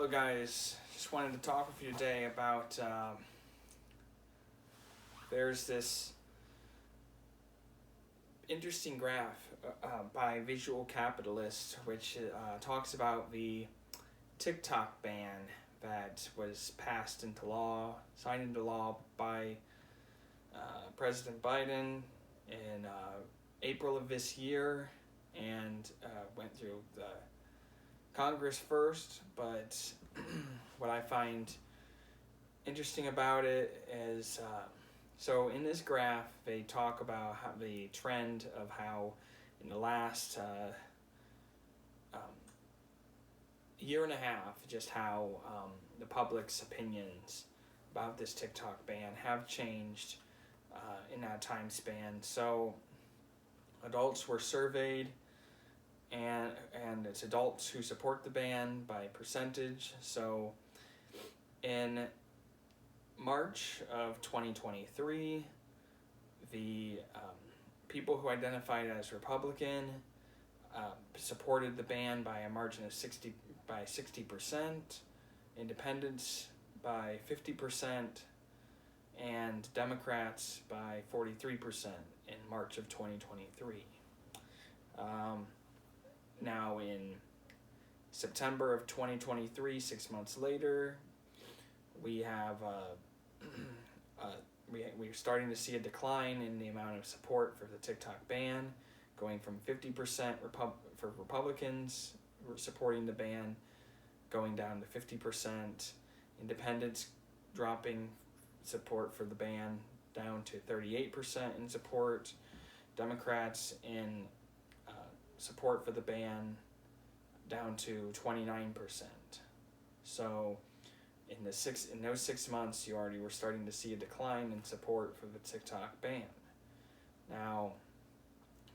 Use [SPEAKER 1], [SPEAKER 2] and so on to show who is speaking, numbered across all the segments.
[SPEAKER 1] Hello guys, just wanted to talk with you today about there's this interesting graph by Visual Capitalist which talks about the TikTok ban that was passed into law, signed into law by President Biden in April of this year and went through the Congress first, but what I find interesting about it is so in this graph they talk about how the trend of how in the last year and a half, just how the public's opinions about this TikTok ban have changed in that time span. So adults were surveyed, and it's adults who support the ban by percentage. So in March of 2023, the people who identified as Republican supported the ban by a margin of 60%, independents by 50%, and Democrats by 43% in March of 2023. Now in September of 2023, 6 months later, we have we're starting to see a decline in the amount of support for the TikTok ban, going from 50% for Republicans supporting the ban, going down to 50%, independents dropping support for the ban down to 38% in support, Democrats in support for the ban down to 29%. So in those 6 months, you already were starting to see a decline in support for the TikTok ban. Now,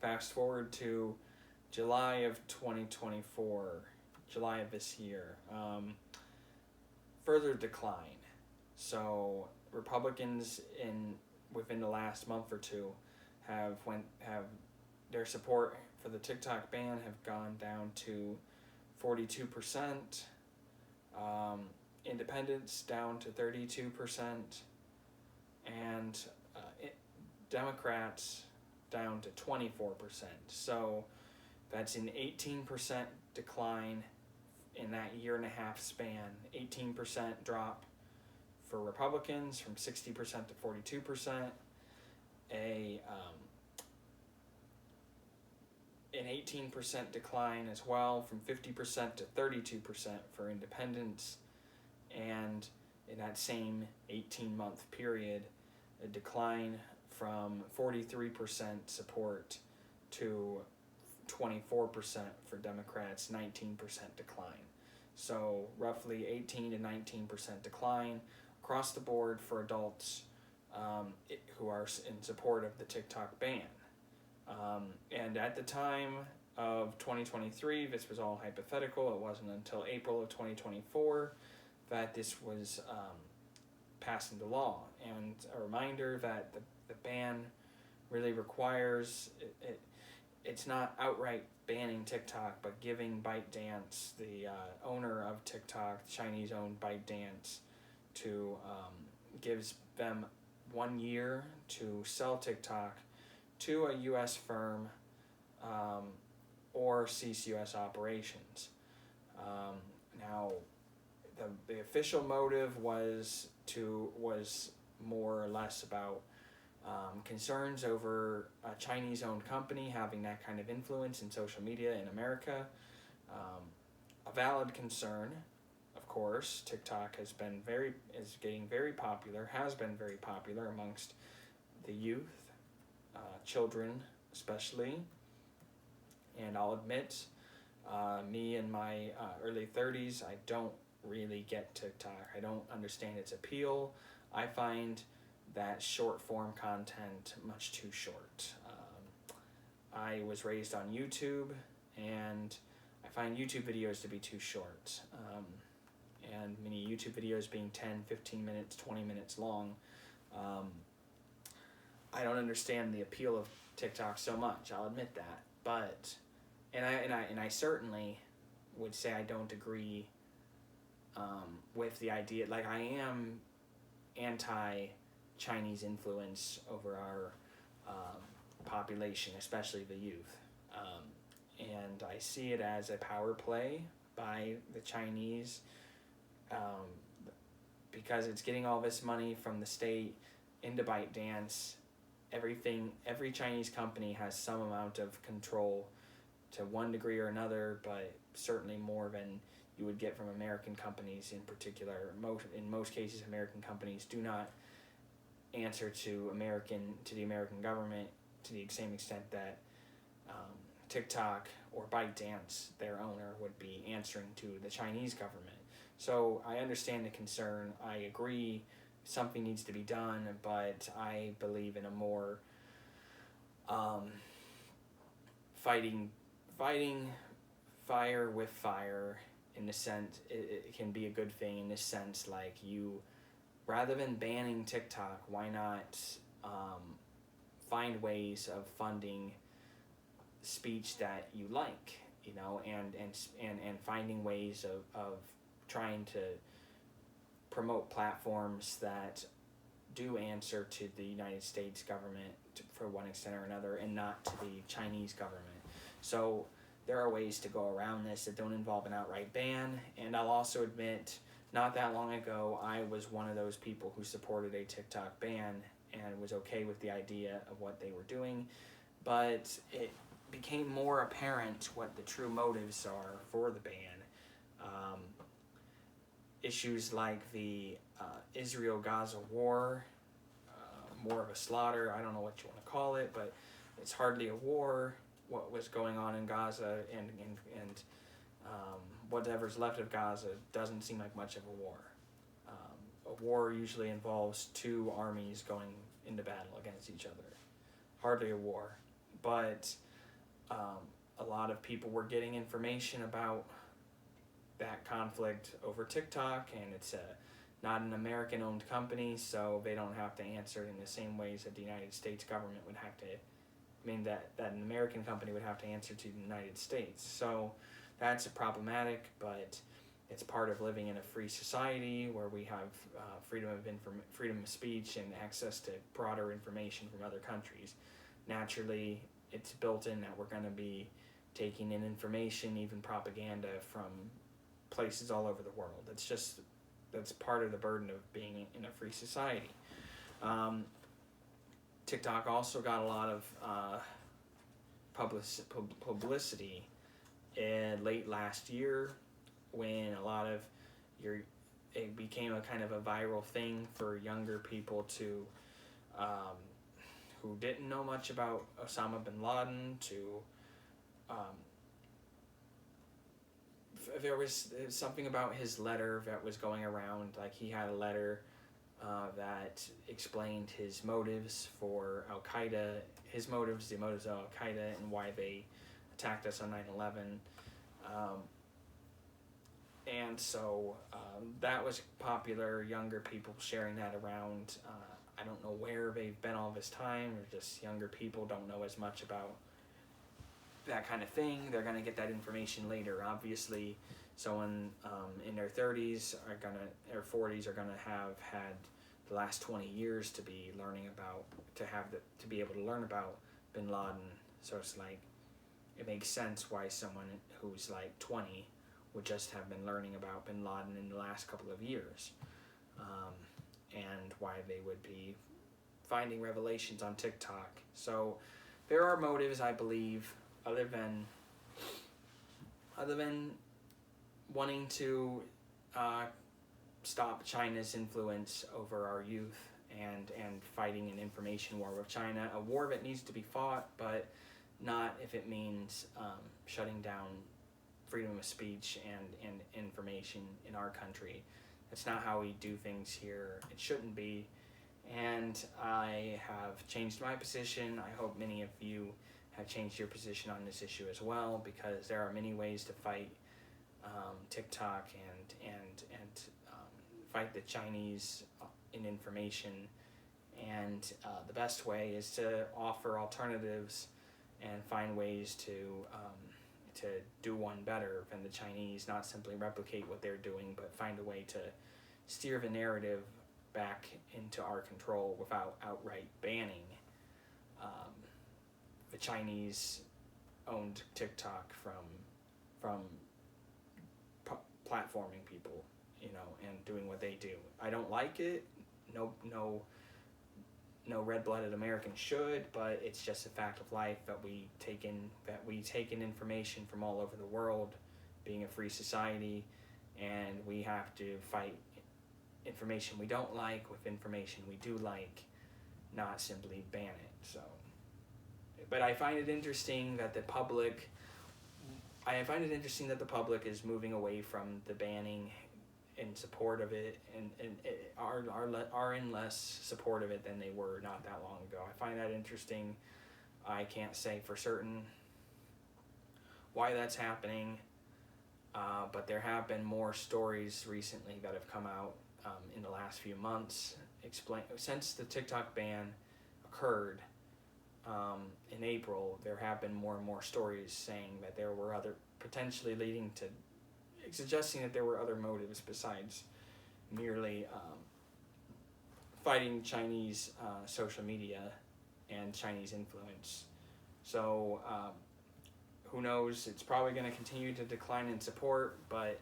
[SPEAKER 1] fast forward to July of 2024, July of this year, further decline. So Republicans within the last month or two have their support for the TikTok ban have gone down to 42%, independents down to 32%, and Democrats down to 24%. So that's an 18% decline in that year and a half span. 18% drop for Republicans from 60% to 42%. An 18% decline as well from 50% to 32% for independents, and in that same 18-month period, a decline from 43% support to 24% for Democrats, 19% decline. So roughly 18 to 19% decline across the board for adults who are in support of the TikTok ban. And at the time of 2023, this was all hypothetical. It wasn't until April of 2024 that this was passed into law. And a reminder that the ban really requires, it's not outright banning TikTok, but giving ByteDance, the owner of TikTok, Chinese-owned ByteDance, gives them 1 year to sell TikTok to a U.S. firm or cease U.S. operations. Now, the official motive was more or less about concerns over a Chinese-owned company having that kind of influence in social media in America. A valid concern, of course. TikTok is getting very popular, has been very popular amongst the youth. Children especially, and I'll admit, me in my early 30s, I don't really get TikTok. I don't understand its appeal. I find that short form content much too short. I was raised on YouTube, and I find YouTube videos to be too short, and many YouTube videos being 10, 15 minutes, 20 minutes long. I don't understand the appeal of TikTok so much. I'll admit that, but and I certainly would say I don't agree with the idea, like I am anti-Chinese influence over our population, especially the youth. And I see it as a power play by the Chinese, because it's getting all this money from the state into ByteDance. Every Chinese company has some amount of control to one degree or another, but certainly more than you would get from American companies in particular. In most cases, American companies do not answer to the American government to the same extent that TikTok or ByteDance, their owner, would be answering to the Chinese government. So I understand the concern. I agree something needs to be done, but I believe in a more fighting fire with fire, in the sense it can be a good thing in this sense, like rather than banning TikTok, why not find ways of funding speech that you like, and finding ways of trying to promote platforms that do answer to the United States government for one extent or another, and not to the Chinese government. So there are ways to go around this that don't involve an outright ban. And I'll also admit, not that long ago, I was one of those people who supported a TikTok ban and was okay with the idea of what they were doing. But it became more apparent what the true motives are for the ban. Issues like the Israel-Gaza war, more of a slaughter, I don't know what you want to call it, but it's hardly a war. What was going on in Gaza and whatever's left of Gaza doesn't seem like much of a war. A war usually involves two armies going into battle against each other. Hardly a war. But a lot of people were getting information about that conflict over TikTok, and it's not an American-owned company, so they don't have to answer in the same ways that the United States government would have to. That an American company would have to answer to the United States. So that's problematic, but it's part of living in a free society where we have freedom of speech and access to broader information from other countries. Naturally, it's built in that we're going to be taking in information, even propaganda, from places all over the world. That's part of the burden of being in a free society. TikTok also got a lot of publicity late last year, when it became a kind of a viral thing for younger people to who didn't know much about Osama bin Laden to there was something about his letter that was going around, like he had a letter that explained his motives for Al-Qaeda, the motives of Al-Qaeda, and why they attacked us on 9/11. And so that was popular, younger people sharing that around. I don't know where they've been all this time, or just younger people don't know as much about that kind of thing. They're going to get that information later. Obviously, someone in their 30s or 40s are going to have had the last 20 years to be learning about, to be able to learn about bin Laden. So it's like, it makes sense why someone who's like 20 would just have been learning about bin Laden in the last couple of years, and why they would be finding revelations on TikTok. So there are motives, I believe, other than wanting to stop China's influence over our youth and fighting an information war with China, a war that needs to be fought, but not if it means shutting down freedom of speech and information in our country. That's not how we do things here. It shouldn't be. And I have changed my position. I hope many of you have changed your position on this issue as well, because there are many ways to fight TikTok and fight the Chinese in information. And the best way is to offer alternatives and find ways to to do one better than the Chinese, not simply replicate what they're doing, but find a way to steer the narrative back into our control without outright banning the Chinese owned TikTok from platforming people, and doing what they do. I don't like it. No red-blooded American should, but it's just a fact of life that we take in information from all over the world, being a free society, and we have to fight information we don't like with information we do like, not simply ban it. So, but I find it interesting that the public is moving away from the banning in support of it, and are in less support of it than they were not that long ago. I find that interesting. I can't say for certain why that's happening, but there have been more stories recently that have come out in the last few months since the TikTok ban occurred in April. There have been more and more stories saying that there were potentially suggesting that there were other motives besides merely fighting Chinese social media and Chinese influence. So who knows? It's probably going to continue to decline in support, but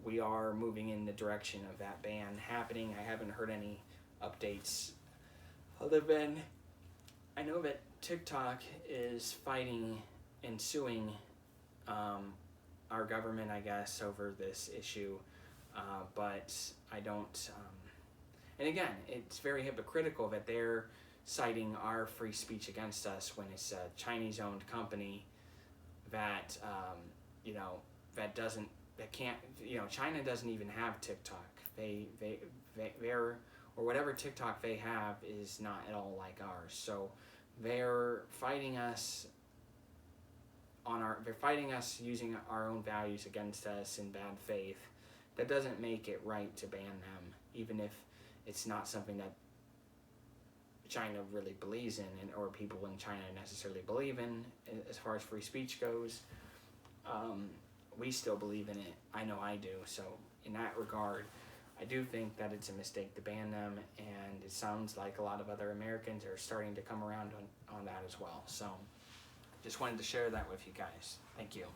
[SPEAKER 1] we are moving in the direction of that ban happening. I haven't heard any updates other than I know that TikTok is fighting and suing our government, I guess, over this issue, but I don't, and again, it's very hypocritical that they're citing our free speech against us when it's a Chinese-owned company that, China doesn't even have TikTok. They're, or whatever TikTok they have is not at all like ours. So they're fighting us using our own values against us in bad faith. That doesn't make it right to ban them, even if it's not something that China really believes in, or people in China necessarily believe in as far as free speech goes. We still believe in it. I know I do. So in that regard, I do think that it's a mistake to ban them, and it sounds like a lot of other Americans are starting to come around on that as well. So just wanted to share that with you guys. Thank you.